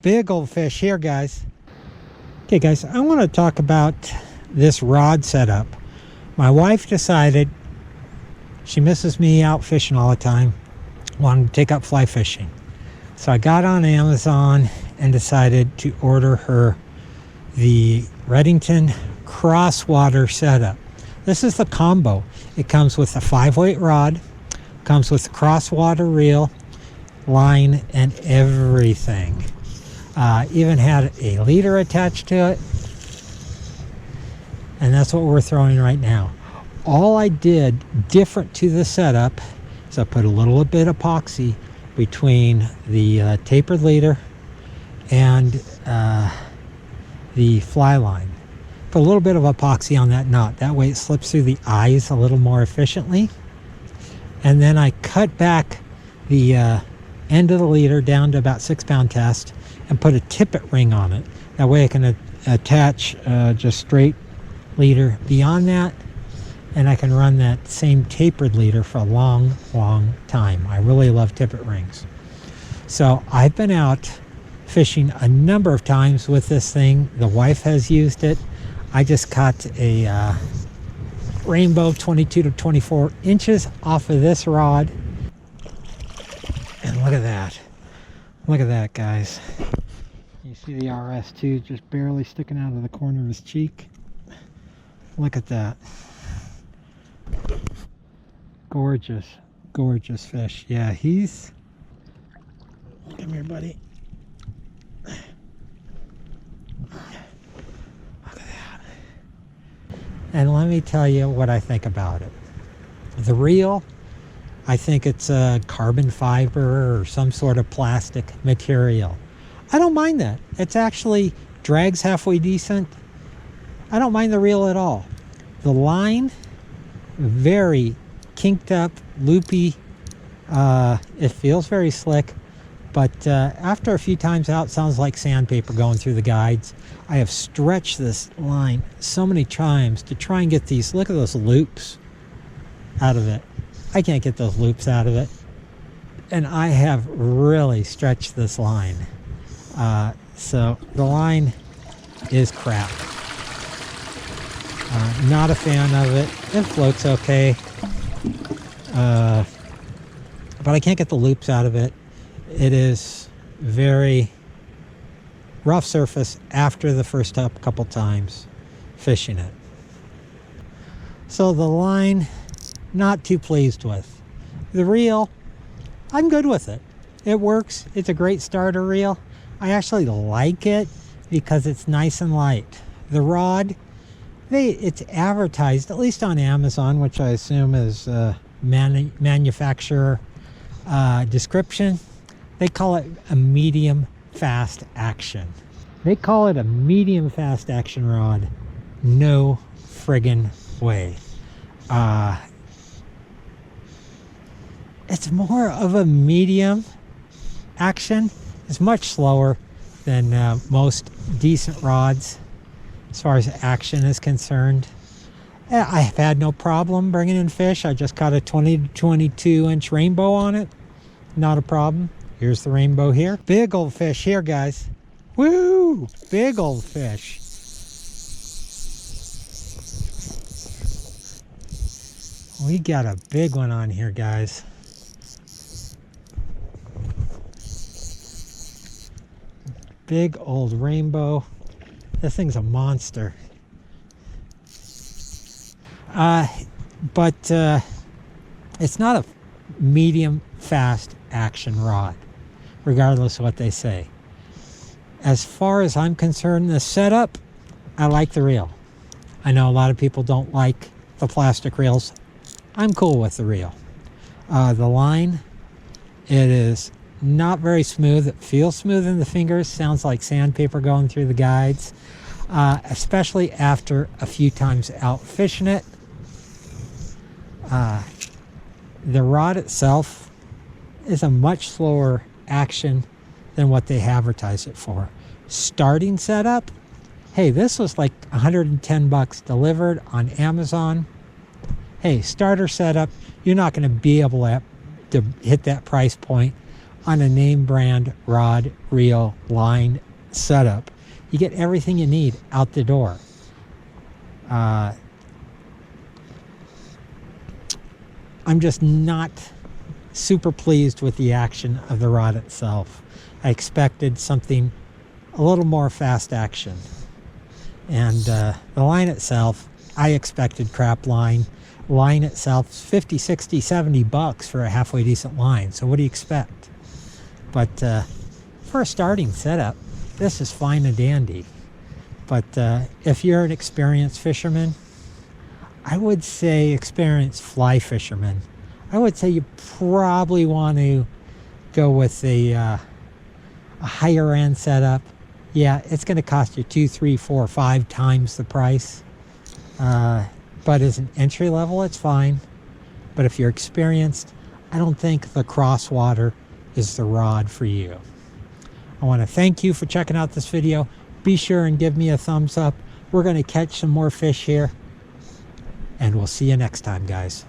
Big old fish here, guys. Okay, guys, I want to talk about this rod setup. My wife decided she misses me out fishing all the time, wanted to take up fly fishing. So I got on Amazon and decided to order her the Redington Crosswater setup. This is the combo. It comes with a 5-weight rod, comes with a crosswater reel, line, and everything. Even had a leader attached to it, and that's what we're throwing right now. All I did different to the setup is I put a little bit of epoxy between the tapered leader and the fly line. Put a little bit of epoxy on that knot. That way it slips through the eyes a little more efficiently. And then I cut back the end of the leader down to about 6-pound test and put a tippet ring on it. That way I can attach just straight leader beyond that, and I can run that same tapered leader for a long time. I really love tippet rings. So I've been out fishing a number of times with this thing. The wife has used it. I just caught a rainbow 22 to 24 inches off of this rod, and look at that. Look at that, guys. You see the RS2 just barely sticking out of the corner of his cheek. Look at that. Gorgeous, gorgeous fish. Yeah, he's... Come here, buddy. Look at that. And let me tell you what I think about it. The reel, I think it's a carbon fiber or some sort of plastic material. I don't mind that. It's actually drags halfway decent. I don't mind the reel at all. The line, very kinked up, loopy. It feels very slick, but after a few times out, sounds like sandpaper going through the guides. I have stretched this line so many times to try and get these, look at those loops out of it. I can't get those loops out of it. And I have really stretched this line. So the line is crap. Not a fan of it. It floats okay. But I can't get the loops out of it. It is very rough surface after the first couple times fishing it. So the line, not too pleased with. The reel, I'm good with it. It works. It's a great starter reel. I actually like it because it's nice and light. The rod, it's advertised, at least on Amazon, which I assume is manufacturer description. They call it a medium fast action. They call it a medium fast action rod. No friggin' way. It's more of a medium action. It's much slower than most decent rods as far as action is concerned. I've had no problem bringing in fish. I just caught a 20 to 22 inch rainbow on it. Not a problem. Here's the rainbow here. Big old fish here, guys. Woo! Big old fish. We got a big one on here, guys. Big old rainbow. This thing's a monster. But it's not a medium fast action rod, regardless of what they say. As far as I'm concerned, the setup, I like the reel. I know a lot of people don't like the plastic reels. I'm cool with the reel. The line, it is not very smooth. It feels smooth in the fingers. Sounds like sandpaper going through the guides, especially after a few times out fishing it. The rod itself is a much slower action than what they advertise it for. Starting setup, hey, this was like 110 bucks delivered on Amazon. Hey, starter setup, you're not going to be able to hit that price point on a name brand rod, reel, line setup. You get everything you need out the door. I'm just not super pleased with the action of the rod itself. I expected something a little more fast action. And the line itself, I expected crap line. Line itself is 50, 60, 70 bucks for a halfway decent line. So what do you expect? But for a starting setup, this is fine and dandy. But if you're an experienced fisherman, I would say experienced fly fisherman, I would say you probably want to go with a higher end setup. Yeah, it's going to cost you 2, 3, 4, 5 times the price. But as an entry level, it's fine. But if you're experienced, I don't think the Crosswater is the rod for you. I want to thank you for checking out this video. Be sure and give me a thumbs up. We're going to catch some more fish here. And we'll see you next time, guys.